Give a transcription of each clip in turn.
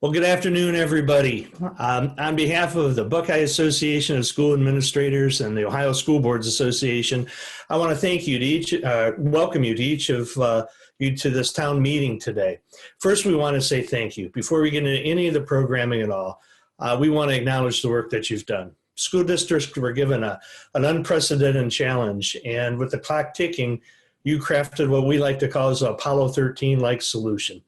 Well, good afternoon, everybody. On behalf of the Buckeye Association of School Administrators and the Ohio School Boards Association, I want to thank you to welcome you to each of you to this town meeting today. First, we want to say thank you. Before we get into any of the programming at all, we want to acknowledge the work that you've done. School districts were given an unprecedented challenge, and with the clock ticking, you crafted what we like to call as an Apollo 13-like solution.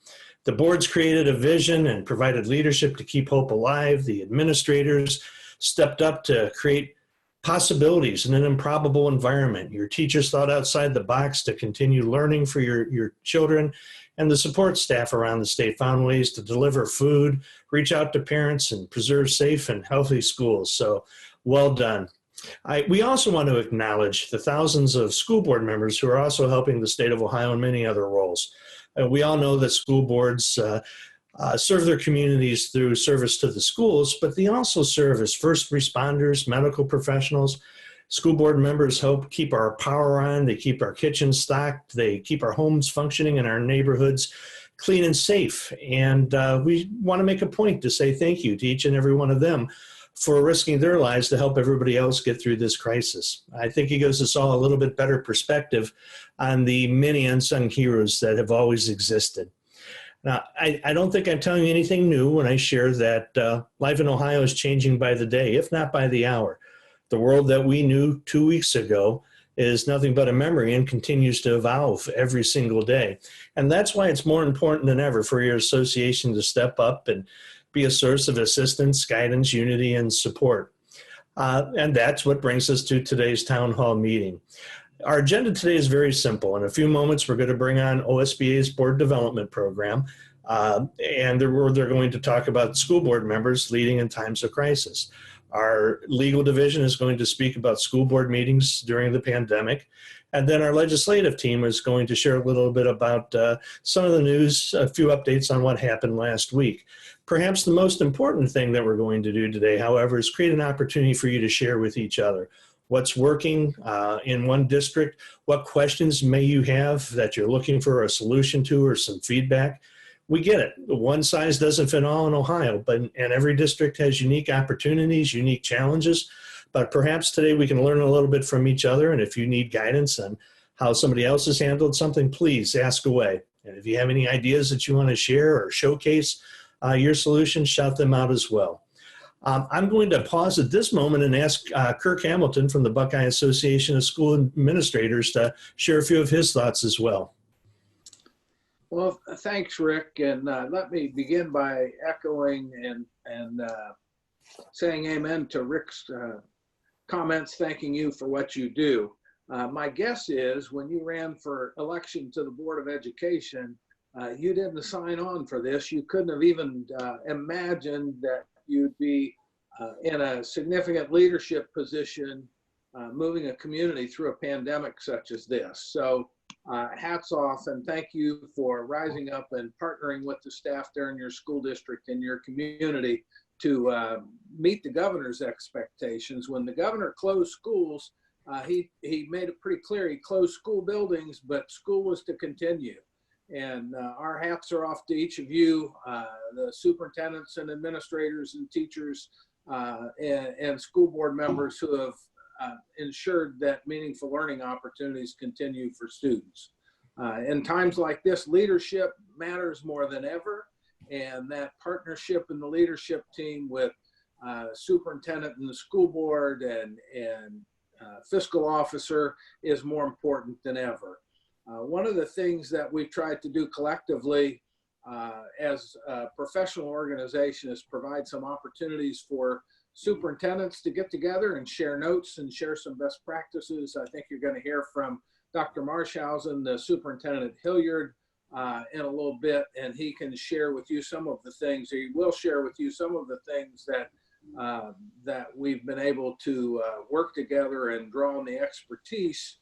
The boards created a vision and provided leadership to keep hope alive. The administrators stepped up to create possibilities in an improbable environment. Your teachers thought outside the box to continue learning for your children. And the support staff around the state found ways to deliver food, reach out to parents, and preserve safe and healthy schools. So well done. We also want to acknowledge the thousands of school board members who are also helping the state of Ohio in many other roles. We all know that school boards serve their communities through service to the schools, but they also serve as first responders, medical professionals. School board members help keep our power on, they keep our kitchens stocked, they keep our homes functioning and our neighborhoods clean and safe. And we want to make a point to say thank you to each and every one of them for risking their lives to help everybody else get through this crisis. I think it gives us all a little bit better perspective on the many unsung heroes that have always existed. Now, I don't think I'm telling you anything new when I share that life in Ohio is changing by the day, if not by the hour. The world that we knew 2 weeks ago is nothing but a memory and continues to evolve every single day. And that's why it's more important than ever for your association to step up and be a source of assistance, guidance, unity, and support. And that's what brings us to today's town hall meeting. Our agenda today is very simple. In a few moments, we're going to bring on OSBA's board development program, and they're going to talk about school board members leading in times of crisis. Our legal division is going to speak about school board meetings during the pandemic. And then our legislative team is going to share a little bit about some of the news, a few updates on what happened last week. Perhaps the most important thing that we're going to do today, however, is create an opportunity for you to share with each other what's working in one district, what questions may you have that you're looking for a solution to or some feedback. We get it. One size doesn't fit all in Ohio, and every district has unique opportunities, unique challenges. But perhaps today we can learn a little bit from each other. And if you need guidance on how somebody else has handled something, please ask away. And if you have any ideas that you want to share or showcase your solutions, shout them out as well. I'm going to pause at this moment and ask Kirk Hamilton from the Buckeye Association of School Administrators to share a few of his thoughts as well. Well, thanks, Rick. And let me begin by echoing and saying amen to Rick's comments, thanking you for what you do. My guess is when you ran for election to the Board of Education, you didn't sign on for this. You couldn't have even imagined that you'd be in a significant leadership position moving a community through a pandemic such as this. So hats off and thank you for rising up and partnering with the staff there in your school district and your community to meet the governor's expectations. When the governor closed schools, he made it pretty clear he closed school buildings, but school was to continue. And our hats are off to each of you, the superintendents and administrators and teachers and school board members who have ensured that meaningful learning opportunities continue for students. In times like this, leadership matters more than ever. And that partnership in the leadership team with superintendent and the school board and fiscal officer is more important than ever. One of the things that we've tried to do collectively as a professional organization is provide some opportunities for superintendents to get together and share notes and share some best practices. I think you're going to hear from Dr. Marshausen, the superintendent at Hilliard, in a little bit, and he can share with you some of the things, or he will share with you some of the things that we've been able to work together and draw on the expertise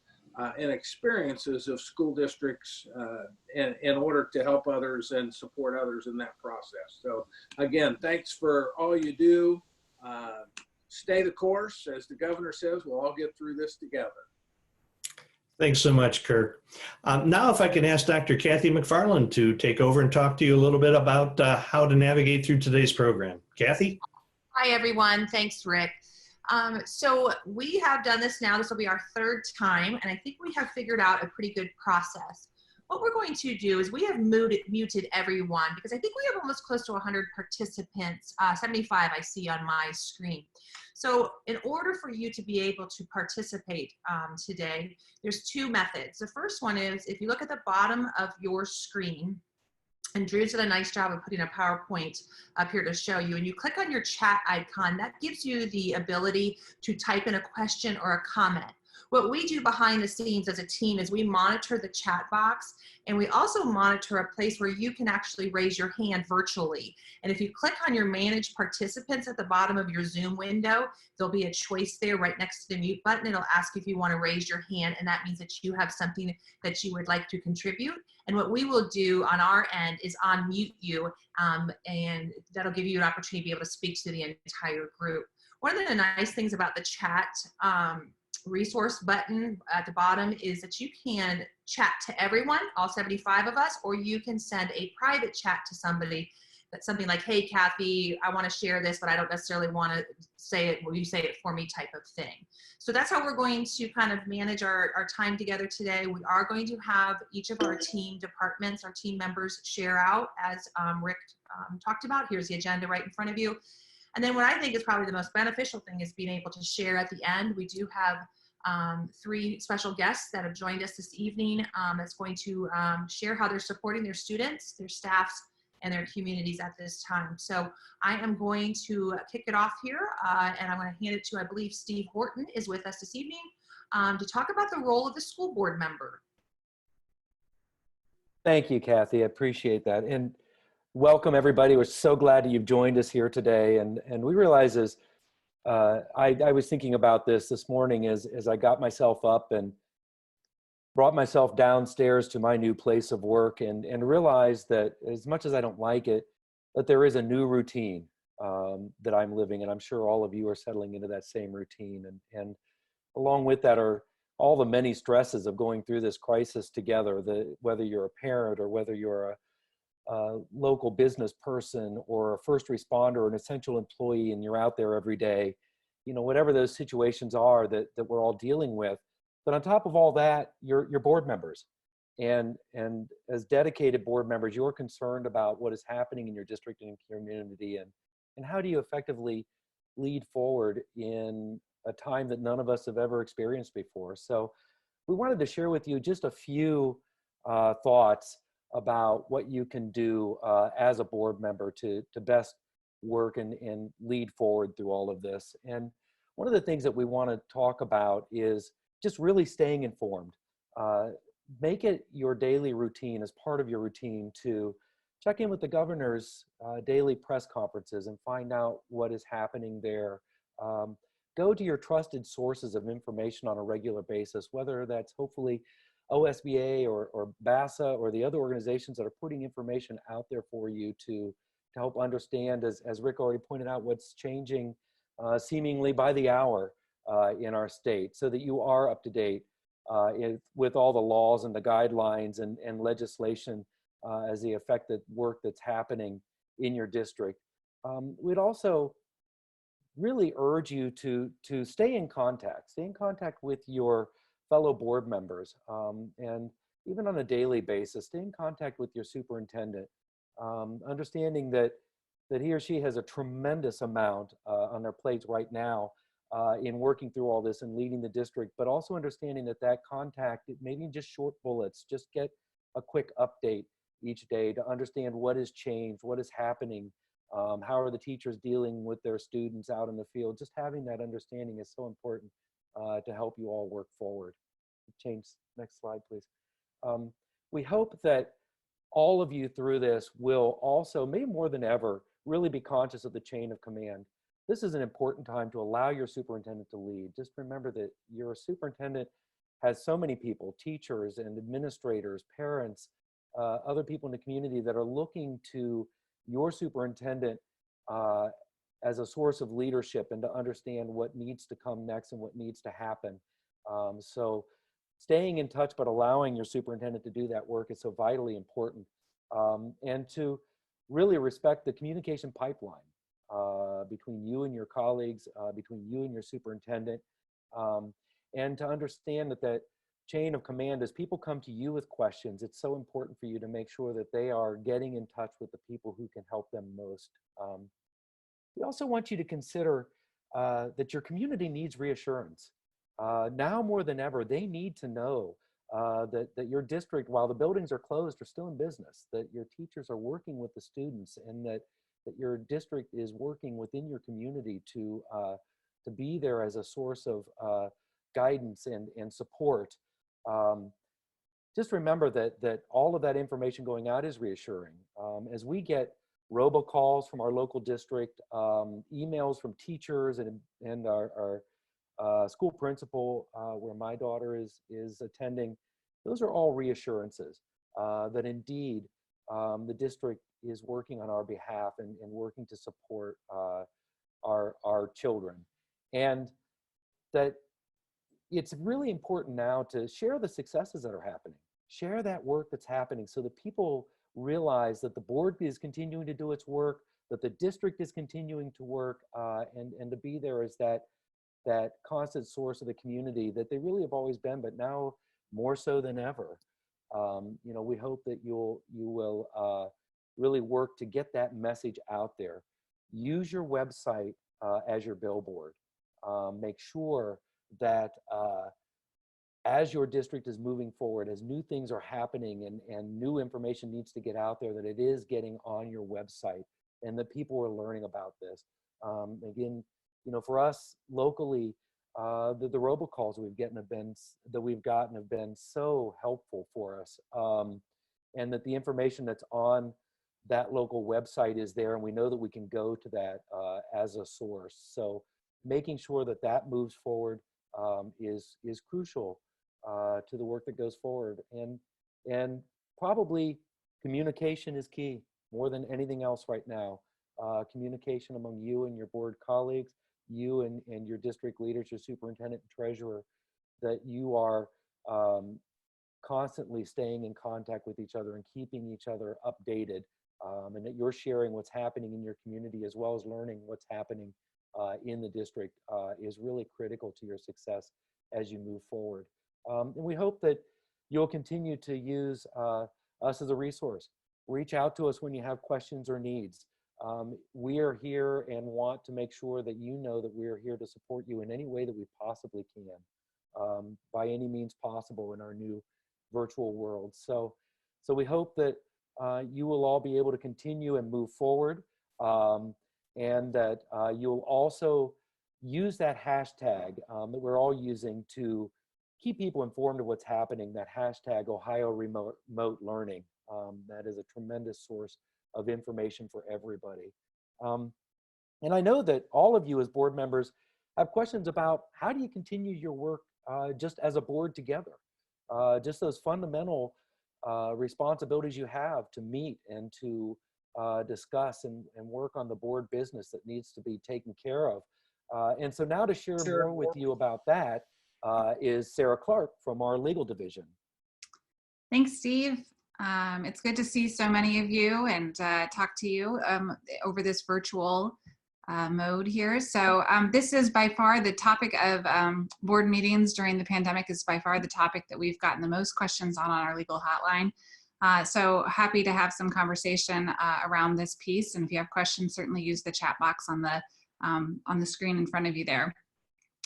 and experiences of school districts in order to help others and support others in that process. So again, thanks for all you do. Stay the course. As the governor says, we'll all get through this together. Thanks so much, Kirk. Now, if I can ask Dr. Kathy McFarland to take over and talk to you a little bit about how to navigate through today's program. Kathy? Hi, everyone. Thanks, Rick. So we have done this now. This will be our third time, and I think we have figured out a pretty good process. What we're going to do is we have muted everyone because I think we have almost close to 100 participants, 75 I see on my screen. So in order for you to be able to participate today, there's two methods. The first one is if you look at the bottom of your screen, and Drew's did a nice job of putting a PowerPoint up here to show you. And you click on your chat icon, that gives you the ability to type in a question or a comment. What we do behind the scenes as a team is we monitor the chat box, and we also monitor a place where you can actually raise your hand virtually. And if you click on your manage participants at the bottom of your Zoom window, there'll be a choice there right next to the mute button. It'll ask if you want to raise your hand, and that means that you have something that you would like to contribute. And what we will do on our end is unmute you, and that'll give you an opportunity to be able to speak to the entire group. One of the nice things about the chat resource button at the bottom is that you can chat to everyone, all 75 of us, or you can send a private chat to somebody that's something like, hey, Kathy, I want to share this, but I don't necessarily want to say it. Will you say it for me type of thing? So that's how we're going to kind of manage our time together today. We are going to have each of our team departments, our team members share out as Rick talked about. Here's the agenda right in front of you. And then what I think is probably the most beneficial thing is being able to share at the end. We do have 3 special guests that have joined us this evening that's going to share how they're supporting their students, their staffs, and their communities at this time. So I am going to kick it off here, and I'm going to hand it to, I believe, Steve Horton is with us this evening to talk about the role of the school board member. Thank you, Kathy. I appreciate that. And welcome, everybody. We're so glad that you've joined us here today. And we realize as I was thinking about this morning as I got myself up and brought myself downstairs to my new place of work and realized that as much as I don't like it, that there is a new routine that I'm living. And I'm sure all of you are settling into that same routine. And along with that are all the many stresses of going through this crisis together, whether you're a parent or whether you're a local business person or a first responder or an essential employee and you're out there every day, you know, whatever those situations are that we're all dealing with. But on top of all that, you're board members. And as dedicated board members, you're concerned about what is happening in your district and community and how do you effectively lead forward in a time that none of us have ever experienced before. So we wanted to share with you just a few thoughts about what you can do as a board member to best work and lead forward through all of this. And one of the things that we want to talk about is just really staying informed. Make it your daily routine as part of your routine to check in with the governor's daily press conferences and find out what is happening there. Go to your trusted sources of information on a regular basis, whether that's hopefully OSBA or BASA or the other organizations that are putting information out there for you to help understand, as Rick already pointed out, what's changing seemingly by the hour in our state, so that you are up to date with all the laws and the guidelines and legislation as the affected work that's happening in your district. We'd also really urge you to stay in contact with your fellow board members, and even on a daily basis, stay in contact with your superintendent, understanding that he or she has a tremendous amount on their plates right now in working through all this and leading the district, but also understanding that contact, maybe just short bullets, just get a quick update each day to understand what has changed, what is happening, how are the teachers dealing with their students out in the field. Just having that understanding is so important to help you all work forward. Change, next slide, please. We hope that all of you through this will also, maybe more than ever, really be conscious of the chain of command. This is an important time to allow your superintendent to lead. Just remember that your superintendent has so many people, teachers and administrators, parents, other people in the community that are looking to your superintendent as a source of leadership and to understand what needs to come next and what needs to happen. So staying in touch, but allowing your superintendent to do that work is so vitally important. And to really respect the communication pipeline between you and your colleagues, between you and your superintendent, and to understand that chain of command, as people come to you with questions, it's so important for you to make sure that they are getting in touch with the people who can help them most. We also want you to consider that your community needs reassurance. Now more than ever, they need to know that your district, while the buildings are closed, are still in business, that your teachers are working with the students, and that your district is working within your community to be there as a source of guidance and support. Just remember that all of that information going out is reassuring. As we get robocalls from our local district, emails from teachers and our school principal, where my daughter is attending, those are all reassurances that indeed the district is working on our behalf and working to support our children. And that it's really important now to share the successes that are happening, share that work that's happening, so that people realize that the board is continuing to do its work, that the district is continuing to work, and to be there as that constant source of the community that they really have always been, but now more so than ever. You know, we hope that you will really work to get that message out there. Use your website as your billboard. Make sure that as your district is moving forward, as new things are happening and new information needs to get out there, that it is getting on your website and that people are learning about this. Again, you know, for us locally, the robocalls we've gotten have been so helpful for us, and that the information that's on that local website is there, and we know that we can go to that as a source. So making sure that that moves forward is crucial to the work that goes forward, and probably communication is key more than anything else right now. Communication among you and your board colleagues, you and your district leaders, your superintendent and treasurer, that you are constantly staying in contact with each other and keeping each other updated, and that you're sharing what's happening in your community as well as learning what's happening in the district is really critical to your success as you move forward. And we hope that you'll continue to use us as a resource. Reach out to us when you have questions or needs. We are here and want to make sure that you know that we are here to support you in any way that we possibly can, by any means possible in our new virtual world. So we hope that you will all be able to continue and move forward, and that you'll also use that hashtag that we're all using to keep people informed of what's happening, that hashtag Ohio Remote Learning. That is a tremendous source of information for everybody. And I know that all of you as board members have questions about how do you continue your work just as a board together, just those fundamental responsibilities you have to meet and to discuss and work on the board business that needs to be taken care of. And so now to share more with you about that is Sarah Clark from our legal division. Thanks, Steve. It's good to see so many of you and talk to you over this virtual mode here. So this is by far the topic of board meetings during the pandemic, is by far the topic that we've gotten the most questions on our legal hotline. So happy to have some conversation around this piece. And if you have questions, certainly use the chat box on the screen in front of you there.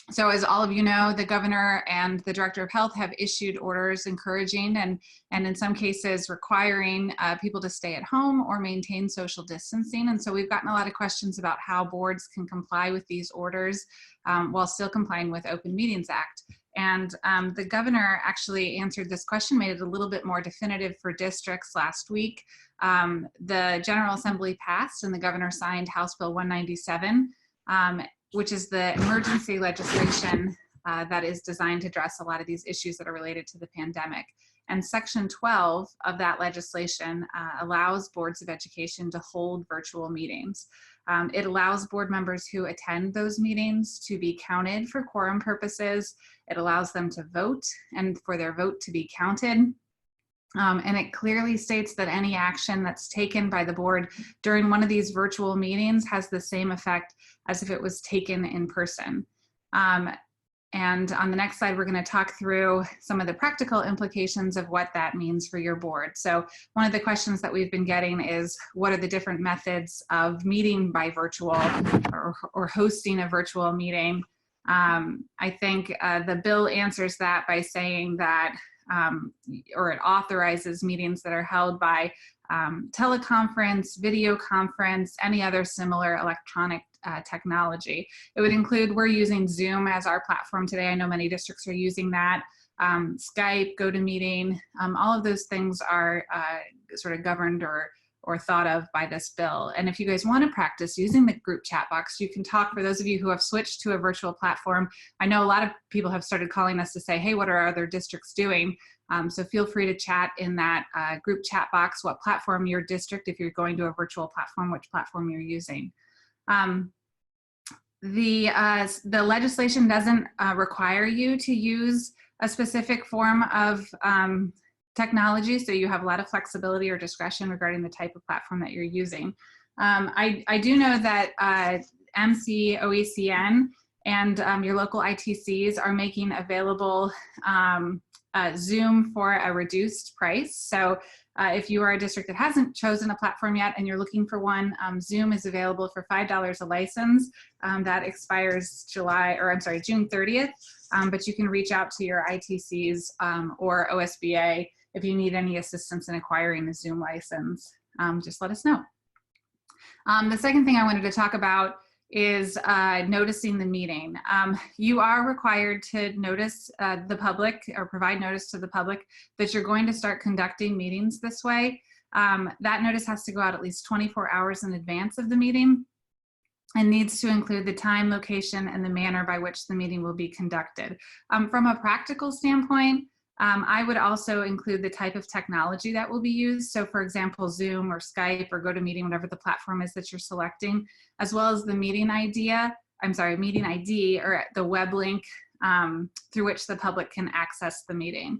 So as all of you know, the governor and the director of health have issued orders encouraging and in some cases requiring people to stay at home or maintain social distancing. And so we've gotten a lot of questions about how boards can comply with these orders while still complying with Open Meetings Act. And the governor actually answered this question, made it a little bit more definitive for districts last week. The General Assembly passed and the governor signed House Bill 197, which is the emergency legislation that is designed to address a lot of these issues that are related to the pandemic. And Section 12 of that legislation allows boards of education to hold virtual meetings. It allows board members who attend those meetings to be counted for quorum purposes. It allows them to vote and for their vote to be counted. And it clearly states that any action that's taken by the board during one of these virtual meetings has the same effect as if it was taken in person. And on the next slide, we're going to talk through some of the practical implications of what that means for your board. So one of the questions that we've been getting is, what are the different methods of meeting by virtual or hosting a virtual meeting? I think the bill answers that by saying that, or it authorizes meetings that are held by teleconference, video conference, any other similar electronic technology. It would include, we're using Zoom as our platform today. I know many districts are using that. Skype, GoToMeeting, all of those things are sort of governed or thought of by this bill. And if you guys want to practice using the group chat box, you can talk. For those of you who have switched to a virtual platform, I know a lot of people have started calling us to say, hey, what are other districts doing? So feel free to chat in that group chat box, what platform your district, if you're going to a virtual platform, which platform you're using. The legislation doesn't require you to use a specific form of technology, so you have a lot of flexibility or discretion regarding the type of platform that you're using. I do know that MC, OECN, and your local ITCs are making available Zoom for a reduced price. So if you are a district that hasn't chosen a platform yet and you're looking for one, Zoom is available for $5 a license. That expires June 30th, but you can reach out to your ITCs or OSBA if you need any assistance in acquiring a Zoom license. Just let us know. The second thing I wanted to talk about is noticing the meeting. You are required to notice the public, or provide notice to the public, that you're going to start conducting meetings this way. That notice has to go out at least 24 hours in advance of the meeting and needs to include the time, location, and the manner by which the meeting will be conducted. From a practical standpoint, I would also include the type of technology that will be used. So for example, Zoom or Skype or GoToMeeting, whatever the platform is that you're selecting, as well as the meeting ID or the web link through which the public can access the meeting.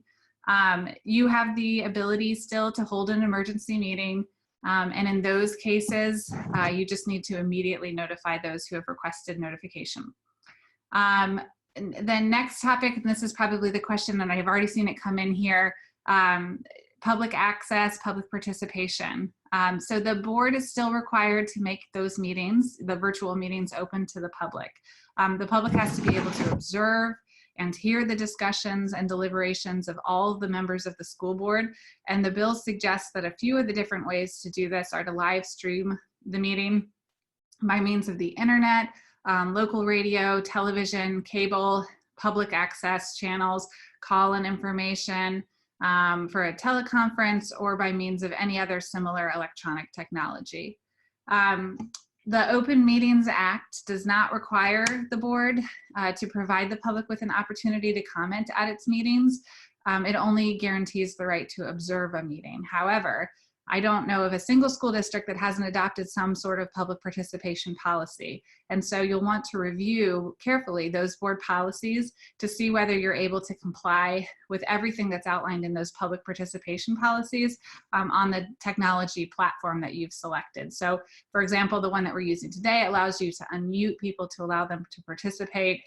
You have the ability still to hold an emergency meeting. And in those cases, you just need to immediately notify those who have requested notification. The next topic, and this is probably the question that I've already seen it come in here, public access, public participation. So the board is still required to make those meetings, the virtual meetings, open to the public. The public has to be able to observe and hear the discussions and deliberations of all the members of the school board. And the bill suggests that a few of the different ways to do this are to live stream the meeting by means of the internet, local radio, television, cable, public access channels, call-in information for a teleconference, or by means of any other similar electronic technology. The Open Meetings Act does not require the board to provide the public with an opportunity to comment at its meetings. It only guarantees the right to observe a meeting. However, I don't know of a single school district that hasn't adopted some sort of public participation policy. And so you'll want to review carefully those board policies to see whether you're able to comply with everything that's outlined in those public participation policies on the technology platform that you've selected. So for example, the one that we're using today allows you to unmute people to allow them to participate.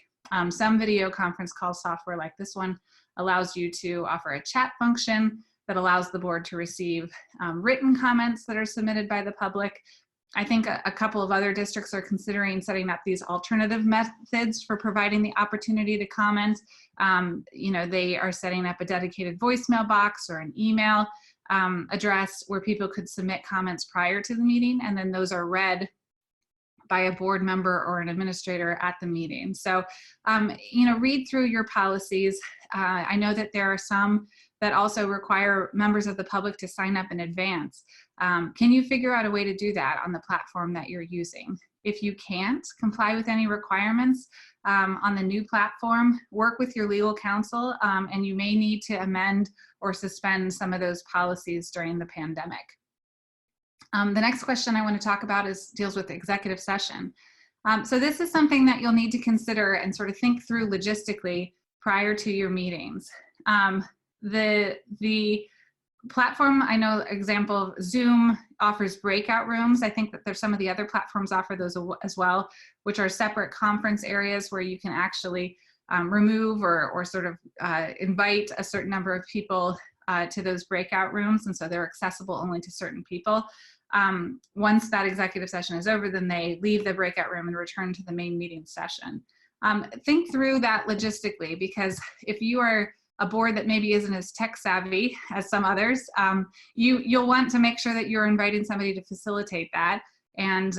Some video conference call software like this one allows you to offer a chat function that allows the board to receive written comments that are submitted by the public. I think a couple of other districts are considering setting up these alternative methods for providing the opportunity to comment. You know, they are setting up a dedicated voicemail box or an email address where people could submit comments prior to the meeting, and then those are read by a board member or an administrator at the meeting. So, you know, read through your policies. I know that there are some that also require members of the public to sign up in advance. Can you figure out a way to do that on the platform that you're using? If you can't comply with any requirements on the new platform, work with your legal counsel, and you may need to amend or suspend some of those policies during the pandemic. The next question I want to talk about deals with executive session. So this is something that you'll need to consider and sort of think through logistically prior to your meetings. The platform, I know, example, Zoom offers breakout rooms. I think that there's some of the other platforms offer those as well, which are separate conference areas where you can actually remove or sort of invite a certain number of people to those breakout rooms. And so they're accessible only to certain people. Once that executive session is over, then they leave the breakout room and return to the main meeting session. Think through that logistically, because if you are a board that maybe isn't as tech savvy as some others, you'll want to make sure that you're inviting somebody to facilitate that. And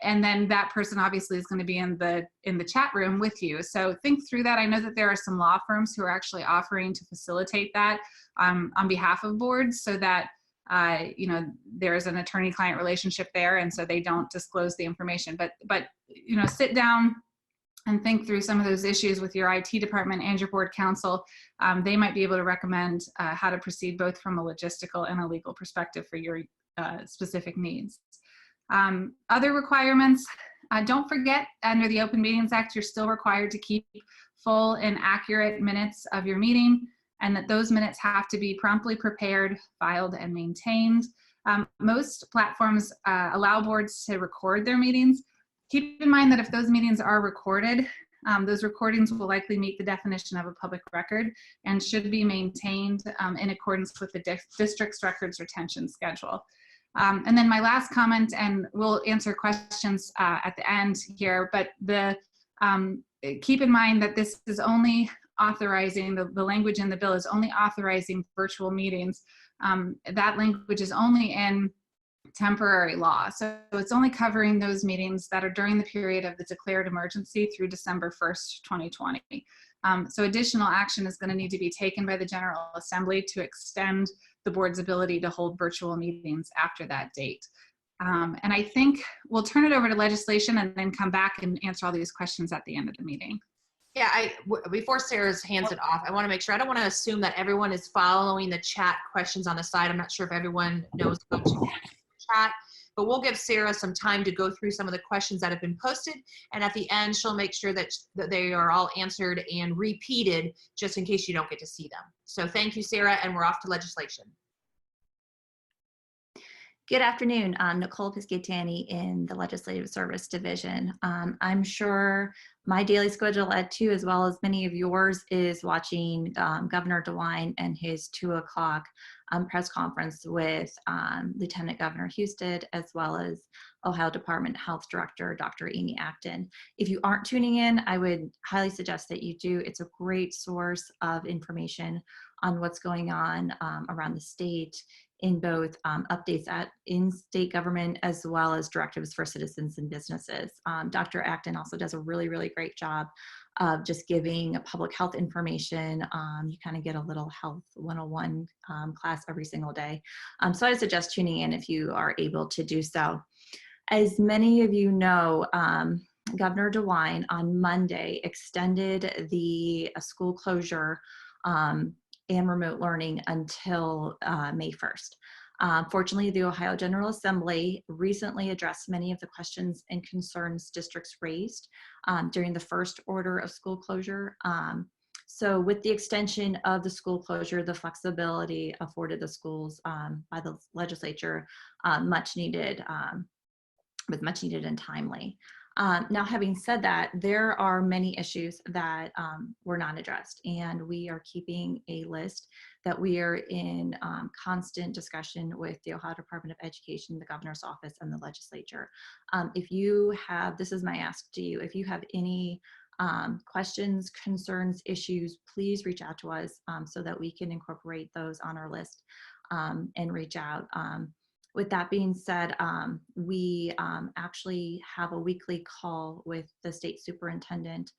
then that person obviously is going to be in the chat room with you. So think through that. I know that there are some law firms who are actually offering to facilitate that on behalf of boards, so that you know, there's an attorney-client relationship there, and so they don't disclose the information. But you know, sit down and think through some of those issues with your IT department and your board counsel. They might be able to recommend how to proceed both from a logistical and a legal perspective for your specific needs. Other requirements, don't forget, under the Open Meetings Act, you're still required to keep full and accurate minutes of your meeting, and that those minutes have to be promptly prepared, filed, and maintained. Most platforms allow boards to record their meetings. Keep in mind that if those meetings are recorded, those recordings will likely meet the definition of a public record and should be maintained in accordance with the district's records retention schedule. And then my last comment, and we'll answer questions at the end here, but keep in mind that this is only authorizing, the language in the bill is only authorizing virtual meetings. That language is only in temporary law. So it's only covering those meetings that are during the period of the declared emergency through December 1st, 2020. So additional action is going to need to be taken by the General Assembly to extend the board's ability to hold virtual meetings after that date. And I think we'll turn it over to legislation and then come back and answer all these questions at the end of the meeting. Yeah, before Sarah's hands it off, I want to make sure, I don't want to assume that everyone is following the chat questions on the side. I'm not sure if everyone knows how to chat, but we'll give Sarah some time to go through some of the questions that have been posted. And at the end, she'll make sure that they are all answered and repeated, just in case you don't get to see them. So thank you, Sarah, and we're off to legislation. Good afternoon. I'm Nicole Piscatani in the Legislative Service Division. I'm sure my daily schedule at 2, as well as many of yours, is watching Governor DeWine and his 2 o'clock press conference with Lieutenant Governor Husted, as well as Ohio Department Health Director, Dr. Amy Acton. If you aren't tuning in, I would highly suggest that you do. It's a great source of information on what's going on around the state, in both updates in state government as well as directives for citizens and businesses. Dr. Acton also does a really, really great job of just giving public health information. You kind of get a little health 101 class every single day. So I suggest tuning in if you are able to do so. As many of you know, Governor DeWine on Monday extended the school closure and remote learning until May 1st. Fortunately, the Ohio General Assembly recently addressed many of the questions and concerns districts raised during the first order of school closure. So with the extension of the school closure, the flexibility afforded the schools by the legislature was much needed and timely. Now, having said that, there are many issues that were not addressed, and we are keeping a list that we are in constant discussion with the Ohio Department of Education, the governor's office, and the legislature. If you have, this is my ask to you, if you have any questions, concerns, issues, please reach out to us so that we can incorporate those on our list and reach out. With that being said, we actually have a weekly call with the state superintendent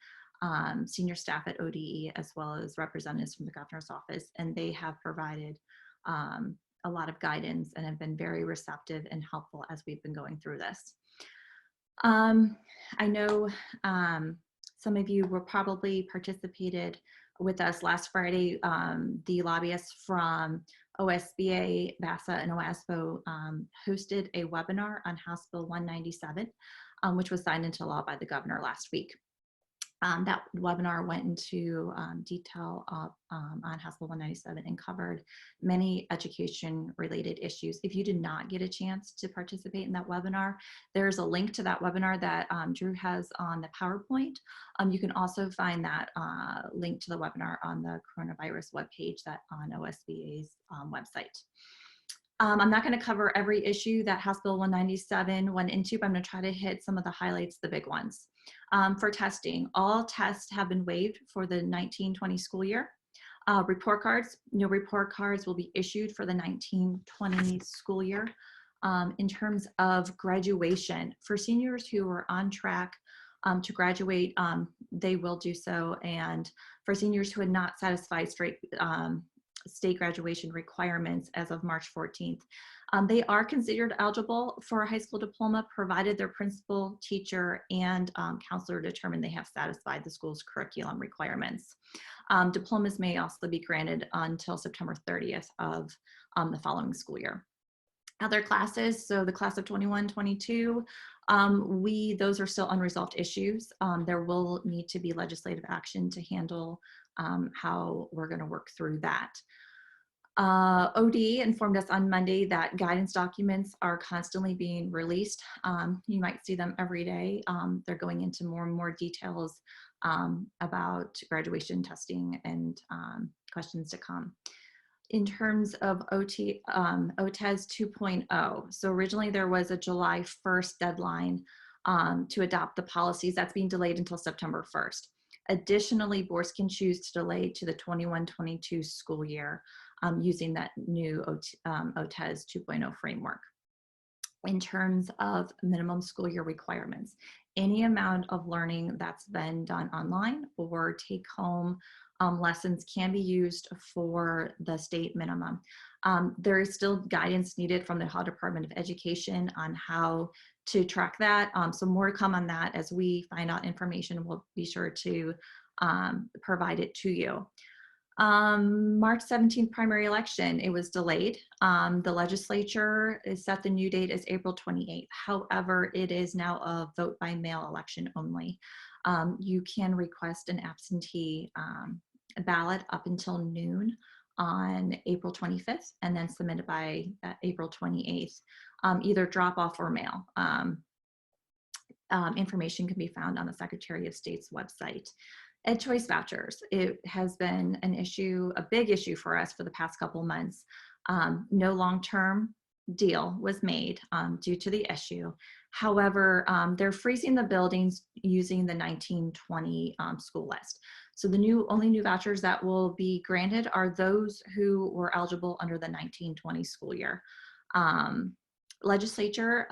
senior staff at ODE, as well as representatives from the governor's office, and they have provided a lot of guidance and have been very receptive and helpful as we've been going through this. I know some of you were probably participated with us last Friday. The lobbyists from OSBA, VASA, and OASBO hosted a webinar on House Bill 197, which was signed into law by the governor last week. That webinar went into detail on House Bill 197 and covered many education-related issues. If you did not get a chance to participate in that webinar, there's a link to that webinar that Drew has on the PowerPoint. You can also find that link to the webinar on the coronavirus webpage that on OSBA's website. I'm not going to cover every issue that House Bill 197 went into, but I'm going to try to hit some of the highlights, the big ones. For testing, all tests have been waived for the 1920 school year. Report cards, no report cards will be issued for the 1920 school year. In terms of graduation, for seniors who are on track to graduate, they will do so. And for seniors who had not satisfied state graduation requirements as of March 14th. They are considered eligible for a high school diploma, provided their principal, teacher, and counselor determine they have satisfied the school's curriculum requirements. Diplomas may also be granted until September 30th of the following school year. Other classes, so the class of 21-22, those are still unresolved issues. There will need to be legislative action to handle how we're going to work through that. OD informed us on Monday that guidance documents are constantly being released. You might see them every day. They're going into more and more details about graduation testing and questions to come. In terms of OTES 2.0, so originally there was a July 1st deadline to adopt the policies. That's being delayed until September 1st. Additionally, boards can choose to delay to the 21-22 school year using that new OTES 2.0 framework. In terms of minimum school year requirements, any amount of learning that's been done online or take home lessons can be used for the state minimum. There is still guidance needed from the Ohio Department of Education on how to track that. So more to come on that as we find out information. We'll be sure to provide it to you. March 17th primary election, it was delayed. The legislature has set the new date as April 28th. However, it is now a vote by mail election only. You can request an absentee ballot up until noon on April 25th and then submit it by April 28th, either drop off or mail. Information can be found on the Secretary of State's website. Ed Choice vouchers, it has been an issue, a big issue for us for the past couple months. No long-term deal was made due to the issue. However, they're freezing the buildings using the 1920 school list. So the only new vouchers that will be granted are those who were eligible under the 1920 school year. Legislature,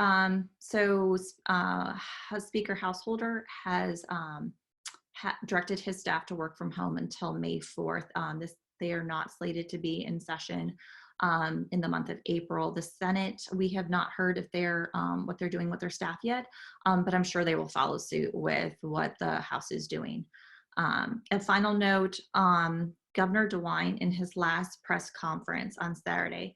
Speaker Householder has directed his staff to work from home until May 4th. They are not slated to be in session in the month of April. The Senate, we have not heard if they're what they're doing with their staff yet, but I'm sure they will follow suit with what the House is doing. A final note, Governor DeWine in his last press conference on Saturday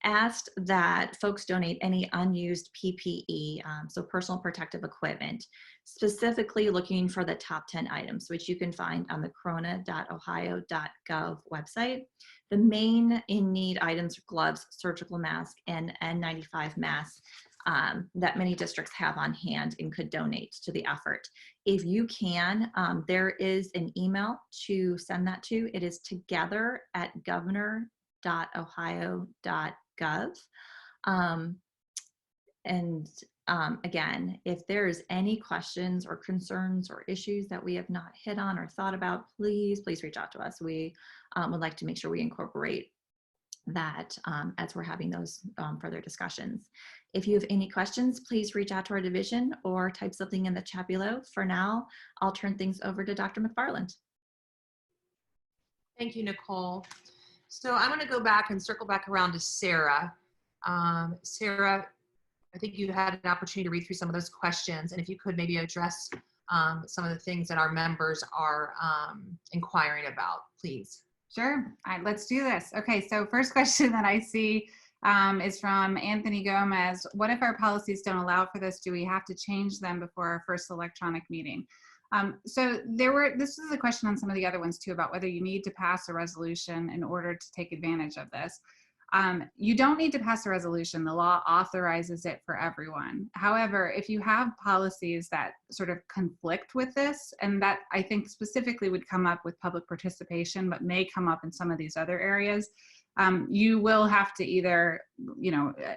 asked that folks donate any unused PPE, so personal protective equipment, specifically looking for the top 10 items, which you can find on the corona.ohio.gov website. The main in-need items are gloves, surgical mask, and N95 masks that many districts have on hand and could donate to the effort. If you can, there is an email to send that to. It is together@governor.ohio.gov. Again, if there's any questions or concerns or issues that we have not hit on or thought about, please reach out to us. We would like to make sure we incorporate that as we're having those further discussions. If you have any questions, please reach out to our division or type something in the chat below. For now, I'll turn things over to Dr. McFarland. Thank you, Nicole. So I'm going to go back and circle back around to Sarah. Sarah, I think you had an opportunity to read through some of those questions, and if you could maybe address some of the things that our members are inquiring about, please. Sure. All right, let's do this. Okay, so first question that I see is from Anthony Gomez. What if our policies don't allow for this? Do we have to change them before our first electronic meeting? So this is a question on some of the other ones too, about whether you need to pass a resolution in order to take advantage of this. You don't need to pass a resolution. The law authorizes it for everyone. However, if you have policies that sort of conflict with this, and that I think specifically would come up with public participation, but may come up in some of these other areas, you will have to either,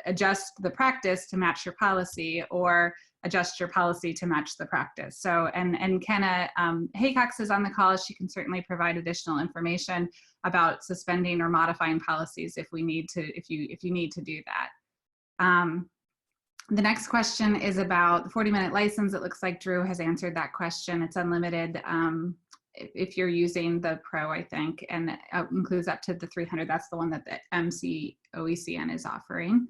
adjust the practice to match your policy or adjust your policy to match the practice. So, and Kenna Haycox is on the call. She can certainly provide additional information about suspending or modifying policies if we need to, if you need to do that. The next question is about the 40-minute license. It looks like Drew has answered that question. It's unlimited if you're using the Pro, I think, and it includes up to the 300. That's the one that the OECN is offering.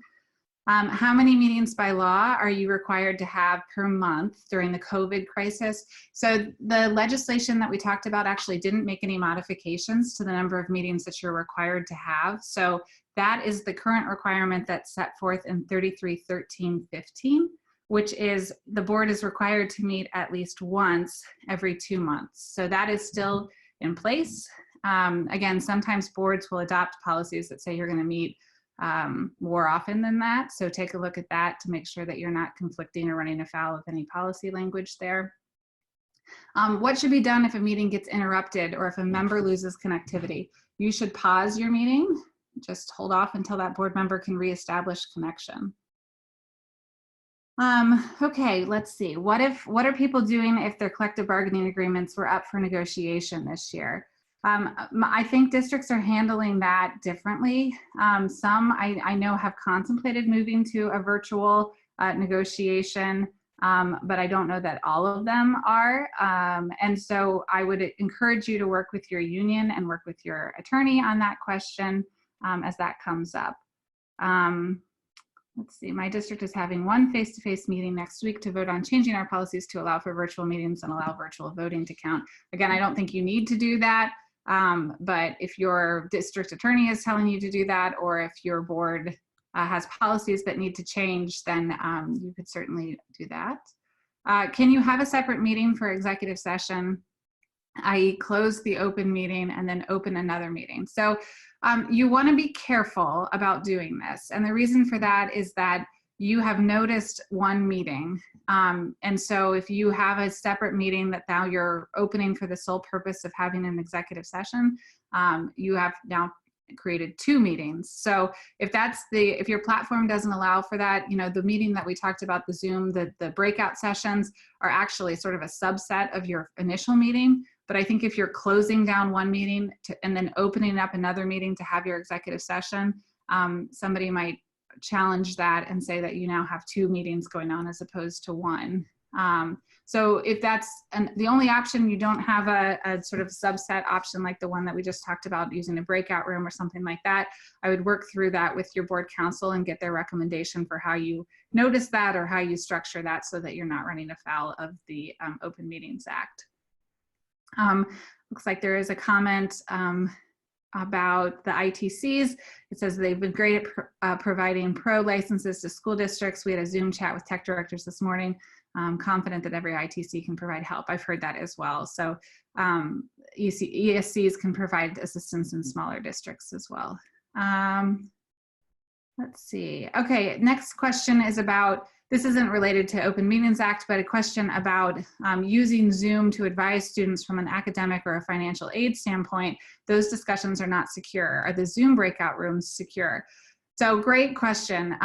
How many meetings by law are you required to have per month during the COVID crisis? So the legislation that we talked about actually didn't make any modifications to the number of meetings that you're required to have. So that is the current requirement that's set forth in 33-13-15, which is the board is required to meet at least once every 2 months. So that is still in place. Again, sometimes boards will adopt policies that say you're going to meet more often than that. So take a look at that to make sure that you're not conflicting or running afoul of any policy language there. What should be done if a meeting gets interrupted or if a member loses connectivity? You should pause your meeting. Just hold off until that board member can reestablish connection. Okay, let's see. What are people doing if their collective bargaining agreements were up for negotiation this year? I think districts are handling that differently. Some I know have contemplated moving to a virtual negotiation, but I don't know that all of them are. And so I would encourage you to work with your union and work with your attorney on that question as that comes up. Let's see, my district is having one face-to-face meeting next week to vote on changing our policies to allow for virtual meetings and allow virtual voting to count. Again, I don't think you need to do that. But if your district attorney is telling you to do that, or if your board has policies that need to change, then you could certainly do that. Can you have a separate meeting for executive session, i.e. close the open meeting and then open another meeting? So you want to be careful about doing this. And the reason for that is that you have noticed one meeting. And so if you have a separate meeting that now you're opening for the sole purpose of having an executive session, you have now created 2 meetings. So if your platform doesn't allow for that, the meeting that we talked about, the Zoom, the breakout sessions are actually sort of a subset of your initial meeting. But I think if you're closing down one meeting and then opening up another meeting to have your executive session, somebody might challenge that and say that you now have 2 meetings going on as opposed to 1. So if that's the only option, you don't have a sort of subset option like the one that we just talked about, using a breakout room or something like that, I would work through that with your board counsel and get their recommendation for how you notice that or how you structure that so that you're not running afoul of the Open Meetings Act. Looks like there is a comment about the ITCs. It says they've been great at providing pro licenses to school districts. We had a Zoom chat with tech directors this morning. I'm confident that every ITC can provide help. I've heard that as well. So ESCs can provide assistance in smaller districts as well. Let's see. Okay, next question is about, this isn't related to Open Meetings Act, but a question about using Zoom to advise students from an academic or a financial aid standpoint. Those discussions are not secure. Are the Zoom breakout rooms secure? So great question.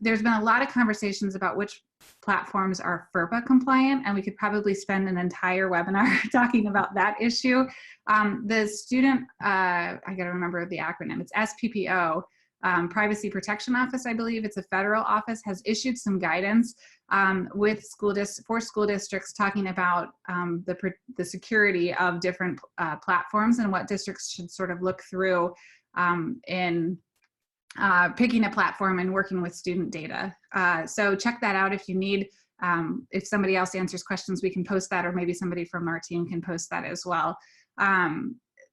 There's been a lot of conversations about which platforms are FERPA compliant, and we could probably spend an entire webinar talking about that issue. The student, I gotta remember the acronym, it's SPPO, Privacy Protection Office, I believe it's a federal office, has issued some guidance with for school districts talking about the security of different platforms and what districts should sort of look through in picking a platform and working with student data. So check that out if you need. If somebody else answers questions, we can post that, or maybe somebody from our team can post that as well.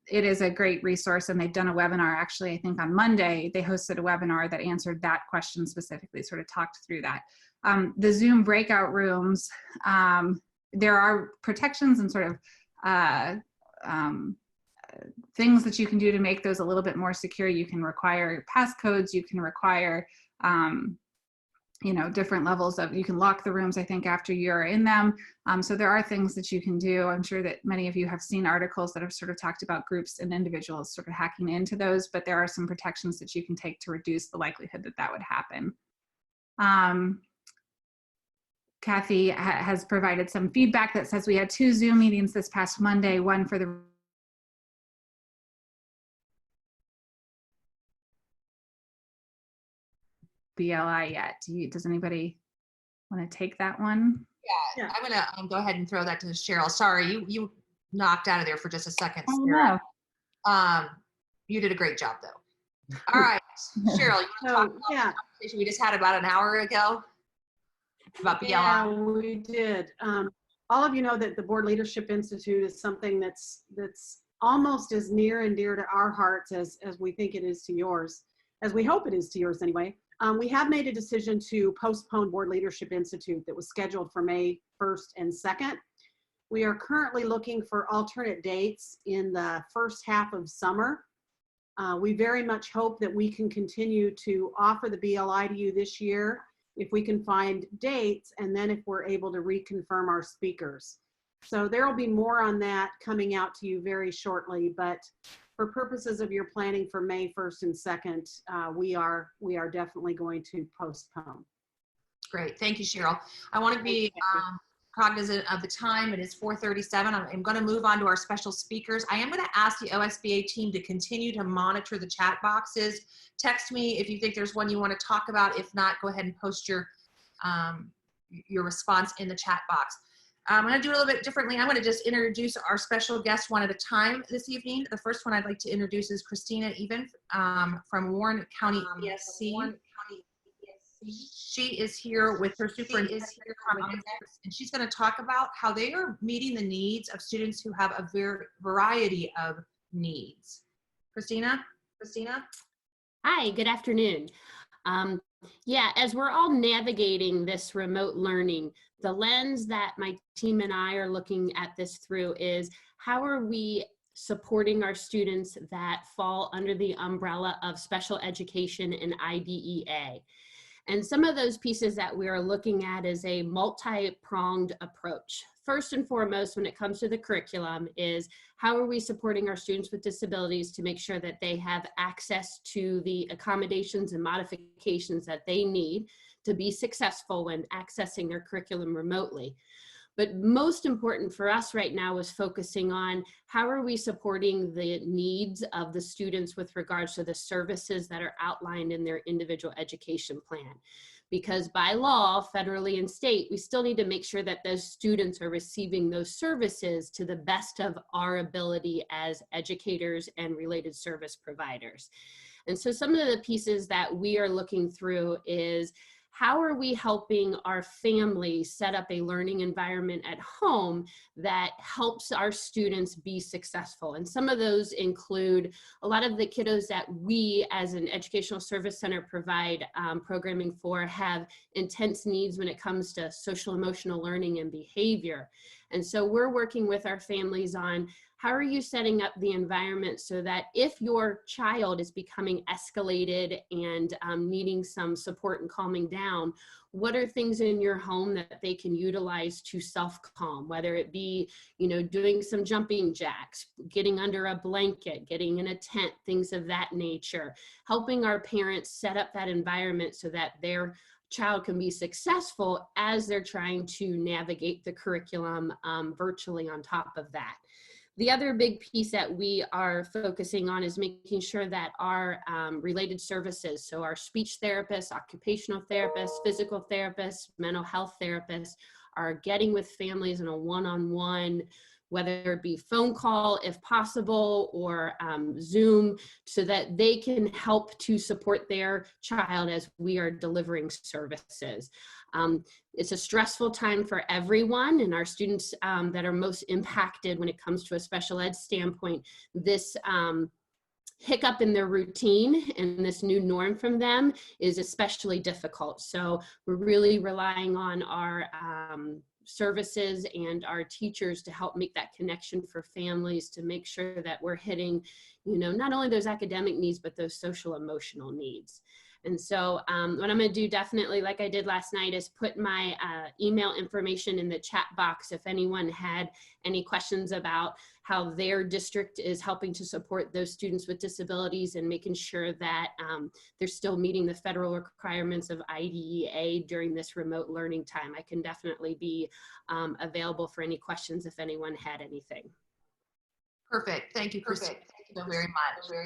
It is a great resource, and they've done a webinar, actually, I think on Monday, they hosted a webinar that answered that question specifically, sort of talked through that. The Zoom breakout rooms, there are protections and sort of things that you can do to make those a little bit more secure. You can require passcodes, you can require you know, different levels of, you can lock the rooms, I think, after you're in them. So there are things that you can do. I'm sure that many of you have seen articles that have sort of talked about groups and individuals sort of hacking into those, but there are some protections that you can take to reduce the likelihood that that would happen. Kathy has provided some feedback that says we had 2 Zoom meetings this past Monday, one for the BLI yet. Does anybody want to take that one? Yeah. I'm gonna go ahead and throw that to Cheryl. Sorry, you knocked out of there for just a second. Oh, Sarah. no. You did a great job though. All right, Cheryl, you want to talk about the conversation we just had about an hour ago about BLI? Yeah, we did. All of you know that the Board Leadership Institute is something that's almost as near and dear to our hearts as we think it is to yours, as we hope it is to yours anyway. We have made a decision to postpone Board Leadership Institute that was scheduled for May 1st and 2nd. We are currently looking for alternate dates in the first half of summer. We very much hope that we can continue to offer the BLI to you this year if we can find dates, and then if we're able to reconfirm our speakers. So there will be more on that coming out to you very shortly, but for purposes of your planning for May 1st and 2nd, we are definitely going to postpone. Great, thank you, Cheryl. I want to be cognizant of the time. It is 4:37. I'm going to move on to our special speakers. I am going to ask the OSBA team to continue to monitor the chat boxes. Text me if you think there's one you want to talk about. If not, go ahead and post your response in the chat box. I'm going to do it a little bit differently. I'm going to just introduce our special guests one at a time this evening. The first one I'd like to introduce is Christina Even from Warren County ESC. She is here with her superintendent, and she's going to talk about how they are meeting the needs of students who have a variety of needs. Christina? Hi, good afternoon. Yeah, as we're all navigating this remote learning, the lens that my team and I are looking at this through is how are we supporting our students that fall under the umbrella of special education and IDEA. And some of those pieces that we are looking at is a multi-pronged approach. First and foremost, when it comes to the curriculum, is how are we supporting our students with disabilities to make sure that they have access to the accommodations and modifications that they need to be successful when accessing their curriculum remotely. But most important for us right now is focusing on how are we supporting the needs of the students with regards to the services that are outlined in their individual education plan. Because by law, federally and state, we still need to make sure that those students are receiving those services to the best of our ability as educators and related service providers. And so some of the pieces that we are looking through is how are we helping our families set up a learning environment at home that helps our students be successful? And some of those include a lot of the kiddos that we as an educational service center provide programming for have intense needs when it comes to social emotional learning and behavior. And so we're working with our families on how are you setting up the environment so that if your child is becoming escalated and needing some support and calming down, what are things in your home that they can utilize to self-calm, whether it be, you know, doing some jumping jacks, getting under a blanket, getting in a tent, things of that nature, helping our parents set up that environment so that they're child can be successful as they're trying to navigate the curriculum virtually on top of that. The other big piece that we are focusing on is making sure that our related services, so our speech therapists, occupational therapists, physical therapists, mental health therapists, are getting with families in a one-on-one, whether it be phone call if possible, or Zoom, so that they can help to support their child as we are delivering services. It's a stressful time for everyone, and our students that are most impacted when it comes to a special ed standpoint, this hiccup in their routine and this new norm from them is especially difficult. So we're really relying on our services and our teachers to help make that connection for families, to make sure that we're hitting, you know, not only those academic needs, but those social emotional needs. And so what I'm going to do, definitely like I did last night, is put my email information in the chat box if anyone had any questions about how their district is helping to support those students with disabilities and making sure that they're still meeting the federal requirements of IDEA during this remote learning time. I can definitely be available for any questions if anyone had anything. Perfect. Thank you, Christine, so very much.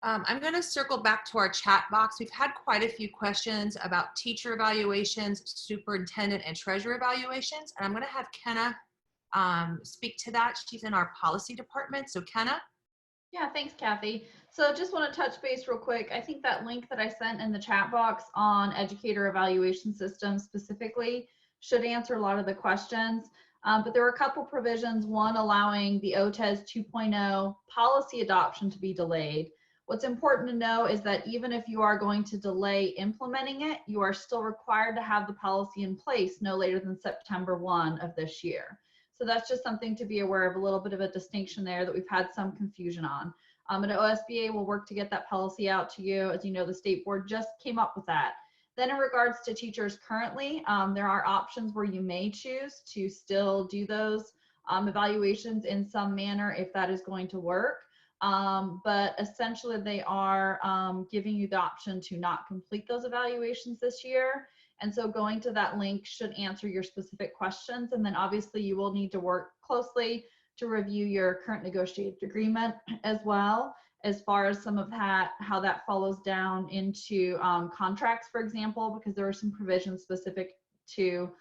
I'm going to circle back to our chat box. We've had quite a few questions about teacher evaluations, superintendent and treasurer evaluations, and I'm going to have Kenna speak to that. She's in our policy department. So Kenna? Yeah, thanks, Kathy. So just want to touch base real quick. I think that link that I sent in the chat box on educator evaluation systems specifically should answer a lot of the questions. But there were a couple provisions, one allowing the OTES 2.0 policy adoption to be delayed. What's important to know is that even if you are going to delay implementing it, you are still required to have the policy in place no later than September 1 of this year. So that's just something to be aware of, a little bit of a distinction there that we've had some confusion on. And OSBA will work to get that policy out to you. As you know, the state board just came up with that. Then in regards to teachers currently, there are options where you may choose to still do those evaluations in some manner if that is going to work. But essentially they are giving you the option to not complete those evaluations this year. And so going to that link should answer your specific questions. And then obviously you will need to work closely to review your current negotiated agreement as well, as far as some of that, how that follows down into contracts, for example, because there are some provisions specific to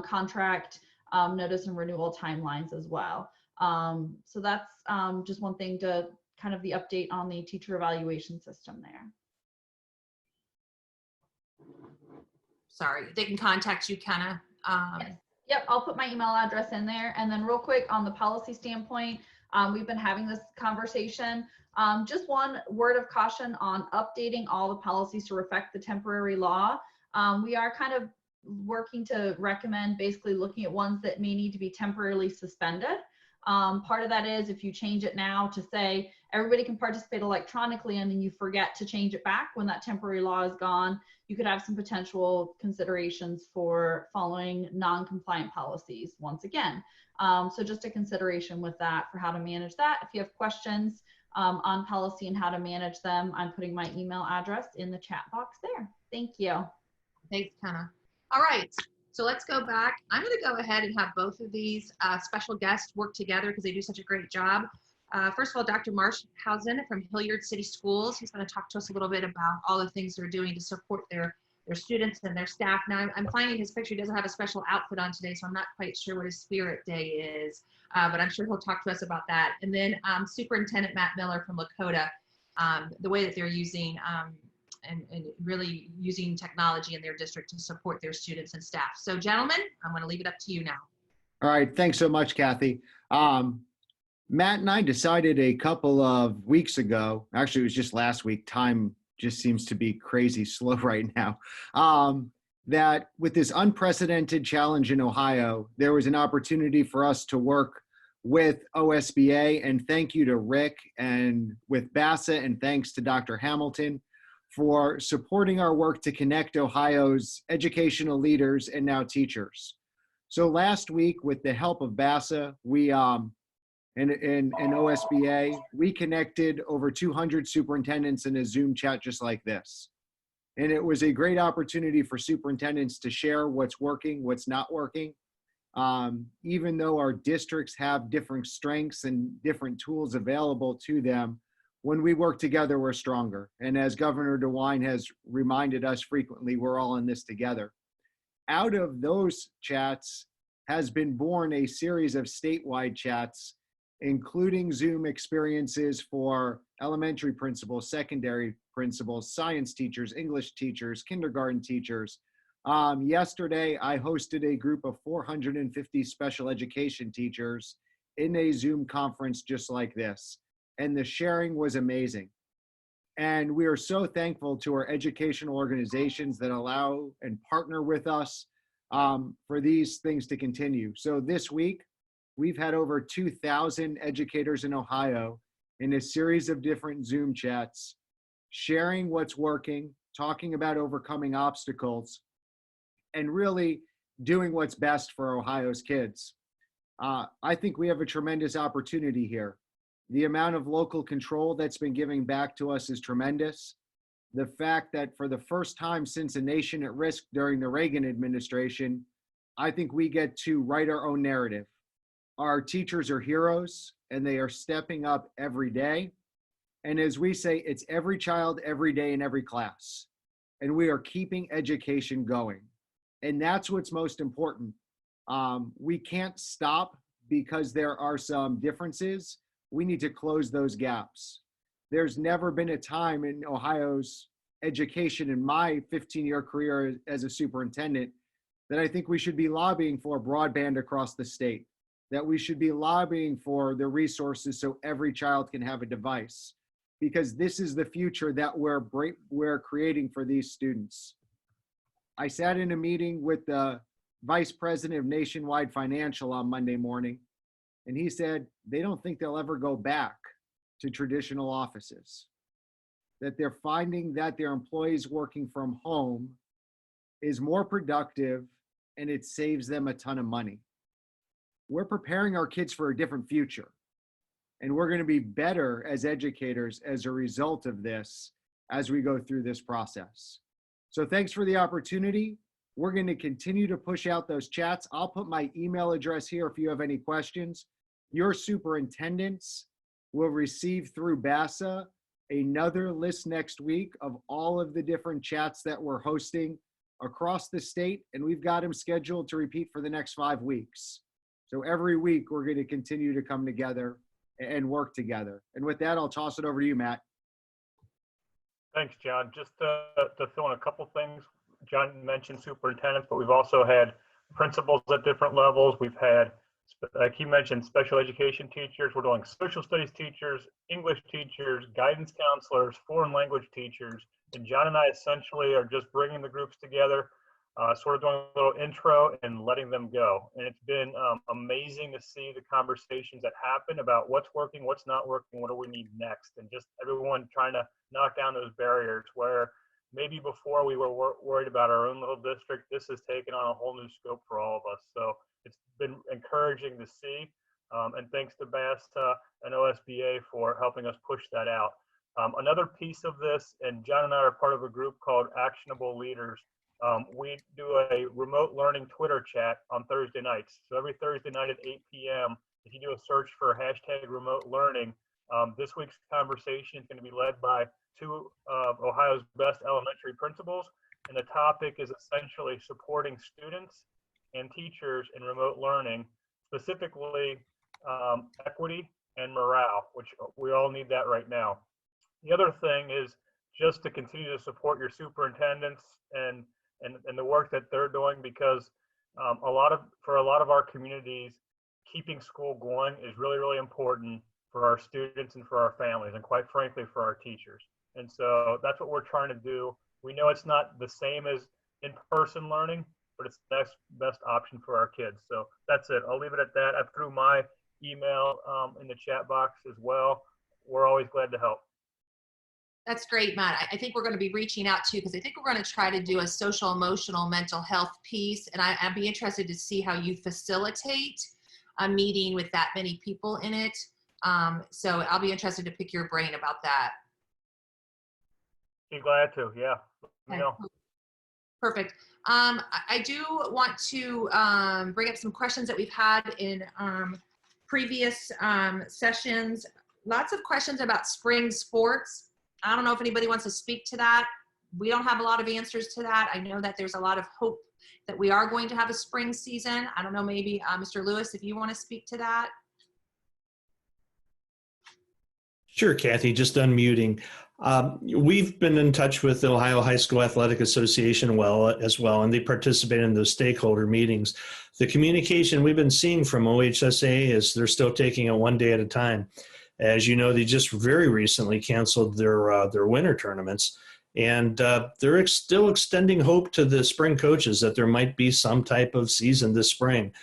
contract notice and renewal timelines as well. So that's just one thing to kind of the update on the teacher evaluation system there. Sorry, they can contact you, Kenna. Yes. Yep, I'll put my email address in there. And then real quick on the policy standpoint, we've been having this conversation. Just one word of caution on updating all the policies to reflect the temporary law. We are kind of working to recommend basically looking at ones that may need to be temporarily suspended. Part of that is if you change it now to say everybody can participate electronically and then you forget to change it back when that temporary law is gone, you could have some potential considerations for following non-compliant policies once again. So just a consideration with that for how to manage that. If you have questions on policy and how to manage them, I'm putting my email address in the chat box there. Thank you. Thanks, Kenna. All right, so let's go back. I'm going to go ahead and have both of these special guests work together because they do such a great job. First of all, Dr. Marshausen from Hilliard City Schools. He's going to talk to us a little bit about all the things they're doing to support their students and their staff. Now, I'm finding his picture. He doesn't have a special outfit on today, so I'm not quite sure what his Spirit Day is, but I'm sure he'll talk to us about that. And then Superintendent Matt Miller from Lakota, the way that they're using and really using technology in their district to support their students and staff. So gentlemen, I'm going to leave it up to you now. All right, thanks so much, Kathy. Matt and I decided a couple of weeks ago, actually it was just last week, time just seems to be crazy slow right now, that with this unprecedented challenge in Ohio, there was an opportunity for us to work with OSBA, and thank you to Rick and with BASA, and thanks to Dr. Hamilton for supporting our work to connect Ohio's educational leaders and now teachers. So last week, with the help of BASA, we and OSBA, we connected over 200 superintendents in a Zoom chat just like this. And it was a great opportunity for superintendents to share what's working, what's not working. Even though our districts have different strengths and different tools available to them, when we work together, we're stronger. And as Governor DeWine has reminded us frequently, we're all in this together. Out of those chats has been born a series of statewide chats, including Zoom experiences for elementary principals, secondary principals, science teachers, English teachers, kindergarten teachers. Yesterday, I hosted a group of 450 special education teachers in a Zoom conference just like this. And the sharing was amazing. And we are so thankful to our educational organizations that allow and partner with us for these things to continue. So this week, we've had over 2,000 educators in Ohio in a series of different Zoom chats, sharing what's working, talking about overcoming obstacles, and really doing what's best for Ohio's kids. I think we have a tremendous opportunity here. The amount of local control that's been given back to us is tremendous. The fact that for the first time since a nation at risk during the Reagan administration, I think we get to write our own narrative. Our teachers are heroes and they are stepping up every day. And as we say, it's every child, every day, in every class. And we are keeping education going. And that's what's most important. We can't stop because there are some differences. We need to close those gaps. There's never been a time in Ohio's education in my 15-year career as a superintendent that I think we should be lobbying for broadband across the state, that we should be lobbying for the resources so every child can have a device, because this is the future that we're creating for these students. I sat in a meeting with the vice president of Nationwide Financial on Monday morning, and he said they don't think they'll ever go back to traditional offices, that they're finding that their employees working from home is more productive and it saves them a ton of money. We're preparing our kids for a different future, and we're going to be better as educators as a result of this as we go through this process. So thanks for the opportunity. We're going to continue to push out those chats. I'll put my email address here if you have any questions. Your superintendents will receive through BASA another list next week of all of the different chats that we're hosting across the state, and we've got them scheduled to repeat for the next 5 weeks. So every week we're going to continue to come together and work together. And with that, I'll toss it over to you, Matt. Thanks, John. Just to fill in a couple things. John mentioned superintendents, but we've also had principals at different levels. We've had, like he mentioned, special education teachers. We're doing social studies teachers, English teachers, guidance counselors, foreign language teachers. And John and I essentially are just bringing the groups together, sort of doing a little intro and letting them go. And it's been amazing to see the conversations that happen about what's working, what's not working, what do we need next, and just everyone trying to knock down those barriers where maybe before we were worried about our own little district. This has taken on a whole new scope for all of us. So it's been encouraging to see. And thanks to BASTA and OSBA for helping us push that out. Another piece of this, and John and I are part of a group called Actionable Leaders. We do a remote learning Twitter chat on Thursday nights. So every Thursday night at 8 p.m., if you do a search for hashtag remote learning, this week's conversation is going to be led by two of Ohio's best elementary principals. And the topic is essentially supporting students and teachers in remote learning, specifically equity and morale, which we all need that right now. The other thing is just to continue to support your superintendents and the work that they're doing, because for a lot of our communities, keeping school going is really, really important for our students and for our families, and quite frankly, for our teachers. And so that's what we're trying to do. We know it's not the same as in-person learning, but it's the best option for our kids. So that's it. I'll leave it at that. I threw my email in the chat box as well. We're always glad to help. That's great, Matt. I think we're going to be reaching out to you because I think we're going to try to do a social, emotional, mental health piece. And I'd be interested to see how you facilitate a meeting with that many people in it. So I'll be interested to pick your brain about that. Be glad to, yeah. Let me know. Perfect. I do want to bring up some questions that we've had in previous sessions. Lots of questions about spring sports. I don't know if anybody wants to speak to that. We don't have a lot of answers to that. I know that there's a lot of hope that we are going to have a spring season. I don't know, maybe Mr. Lewis, if you want to speak to that. Sure, Kathy, just unmuting. We've been in touch with the Ohio High School Athletic Association as well, and they participate in those stakeholder meetings. The communication we've been seeing from OHSA is they're still taking it one day at a time. As you know, they just very recently canceled their winter tournaments, and they're still extending hope to the spring coaches that there might be some type of season this spring.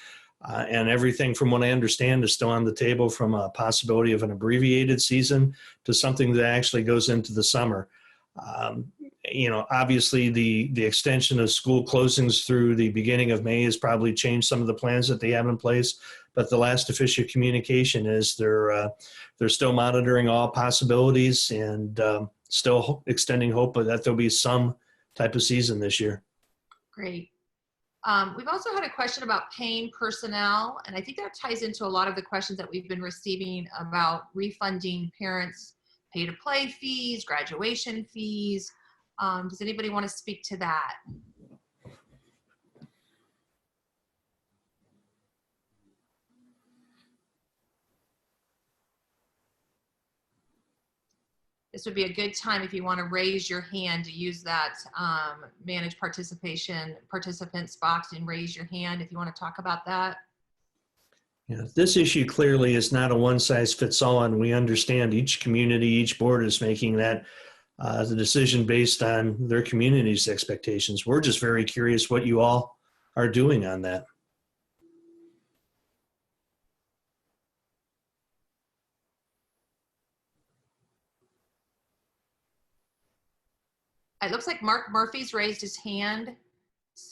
And everything from what I understand is still on the table, from a possibility of an abbreviated season to something that actually goes into the summer. Obviously the extension of school closings through the beginning of May has probably changed some of the plans that they have in place, but the last official communication is they're still monitoring all possibilities and still extending hope that there'll be some type of season this year. Great. We've also had a question about paying personnel, and I think that ties into a lot of the questions that we've been receiving about refunding parents' pay-to-play fees, graduation fees. Does anybody want to speak to that? This would be a good time if you want to raise your hand to use that manage participants box and raise your hand if you want to talk about that. Yeah, this issue clearly is not a one-size-fits-all, and we understand each community, each board is making that the decision based on their community's expectations. We're just very curious what you all are doing on that. It looks like Mark Murphy's raised his hand.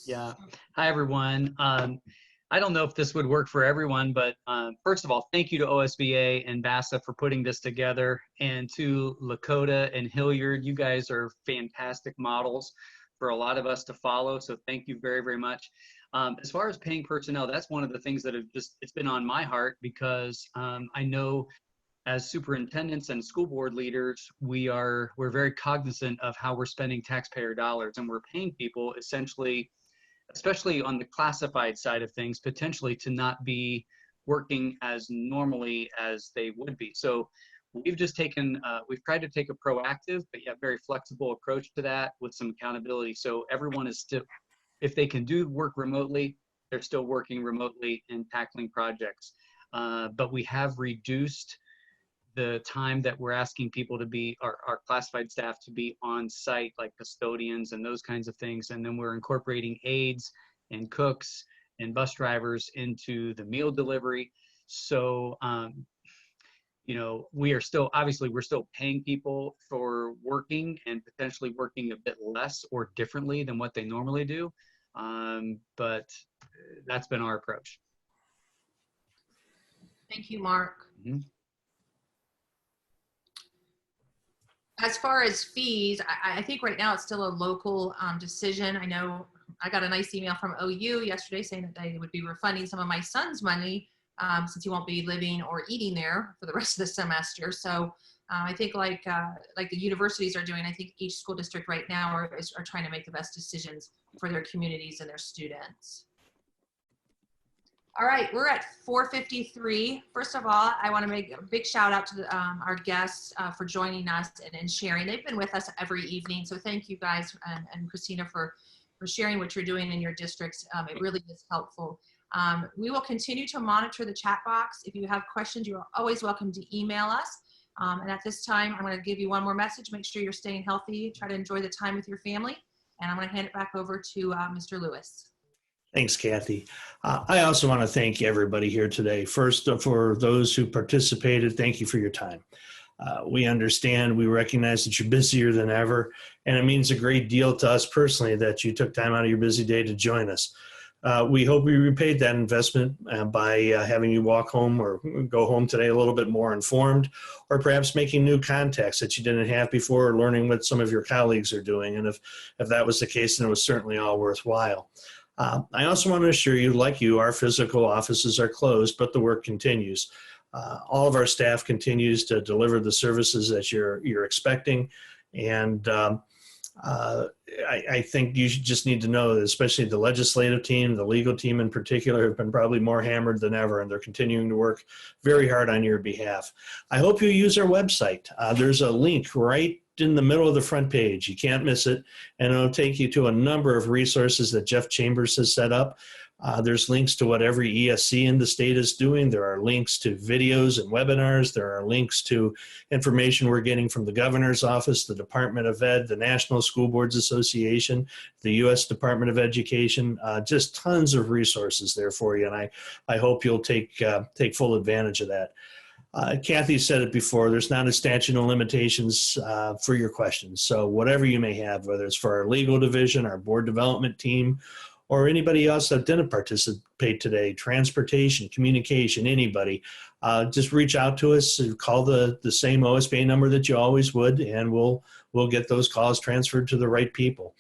Yeah. Hi, everyone. I don't know if this would work for everyone, but first of all, thank you to OSBA and VASA for putting this together, and to Lakota and Hilliard. You guys are fantastic models for a lot of us to follow, so thank you very, very much. As far as paying personnel, that's one of the things that it's been on my heart, because I know as superintendents and school board leaders, we're very cognizant of how we're spending taxpayer dollars, and we're paying people essentially, especially on the classified side of things, potentially to not be working as normally as they would be. So we've just we've tried to take a proactive but yet very flexible approach to that with some accountability. So everyone is still, if they can do work remotely, they're still working remotely and tackling projects. But we have reduced the time that we're asking people to be, our classified staff to be on site, like custodians and those kinds of things. And then we're incorporating aides and cooks and bus drivers into the meal delivery. So, we are still, obviously we're still paying people for working and potentially working a bit less or differently than what they normally do. But that's been our approach. Thank you, Mark. Mm-hmm. As far as fees, I think right now it's still a local decision. I know I got a nice email from OU yesterday saying that they would be refunding some of my son's money since he won't be living or eating there for the rest of the semester. So I think like the universities are doing, I think each school district right now are trying to make the best decisions for their communities and their students. All right, we're at 4:53. First of all, I want to make a big shout out to our guests for joining us and sharing. They've been with us every evening, so thank you guys and Christina for sharing what you're doing in your districts. It really is helpful. We will continue to monitor the chat box. If you have questions, you're always welcome to email us. And at this time, I'm going to give you one more message. Make sure you're staying healthy. Try to enjoy the time with your family. And I'm going to hand it back over to Mr. Lewis. Thanks, Kathy. I also want to thank everybody here today. First, for those who participated, thank you for your time. We understand, we recognize that you're busier than ever, and it means a great deal to us personally that you took time out of your busy day to join us. we hope we repaid that investment by having you walk home or go home today a little bit more informed, or perhaps making new contacts that you didn't have before, or learning what some of your colleagues are doing. And if that was the case, then it was certainly all worthwhile. I also want to assure you, like you, our physical offices are closed, but the work continues. All of our staff continues to deliver the services that you're expecting. And I think you should just need to know that especially the legislative team, the legal team in particular, have been probably more hammered than ever, and they're continuing to work very hard on your behalf. I hope you use our website. There's a link right in the middle of the front page. You can't miss it, and it'll take you to a number of resources that Jeff Chambers has set up. There's links to what every ESC in the state is doing. There are links to videos and webinars. There are links to information we're getting from the governor's office, the Department of Ed, the National School Boards Association, the U.S. Department of Education. Just tons of resources there for you, and I hope you'll take full advantage of that. Kathy said it before, there's not a statute of limitations for your questions. So whatever you may have, whether it's for our legal division, our board development team, or anybody else that didn't participate today, transportation, communication, anybody, just reach out to us, call the same OSBA number that you always would, and we'll get those calls transferred to the right people,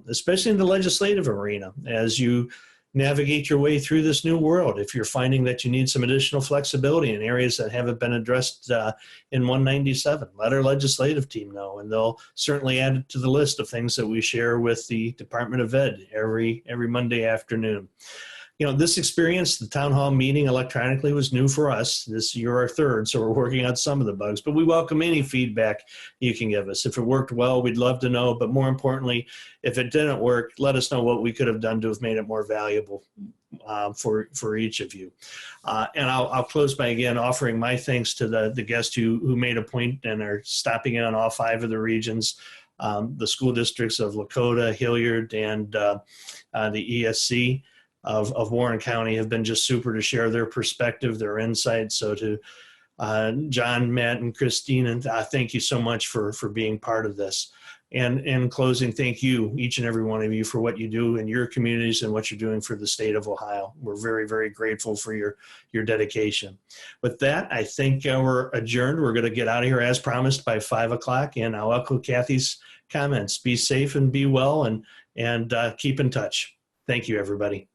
especially in the legislative arena as you navigate your way through this new world. If you're finding that you need some additional flexibility in areas that haven't been addressed in 197, let our legislative team know, and they'll certainly add it to the list of things that we share with the Department of Ed every Monday afternoon. You know, this experience, the town hall meeting electronically, was new for us. This year, our third, so we're working on some of the bugs, but we welcome any feedback you can give us. If it worked well, we'd love to know, but more importantly, if it didn't work, let us know what we could have done to have made it more valuable for each of you. And I'll close by again offering my thanks to the guests who made a point and are stopping in on all 5 of the regions. The school districts of Lakota, Hilliard, and the ESC of Warren County have been just super to share their perspective, their insights. So to John, Matt, and Christine, and thank you so much for being part of this. And in closing, thank you, each and every one of you, for what you do in your communities and what you're doing for the state of Ohio. We're very, very grateful for your dedication. With that, I think we're adjourned. We're going to get out of here as promised by 5 o'clock, and I'll echo Kathy's comments. Be safe and be well, and keep in touch. Thank you, everybody.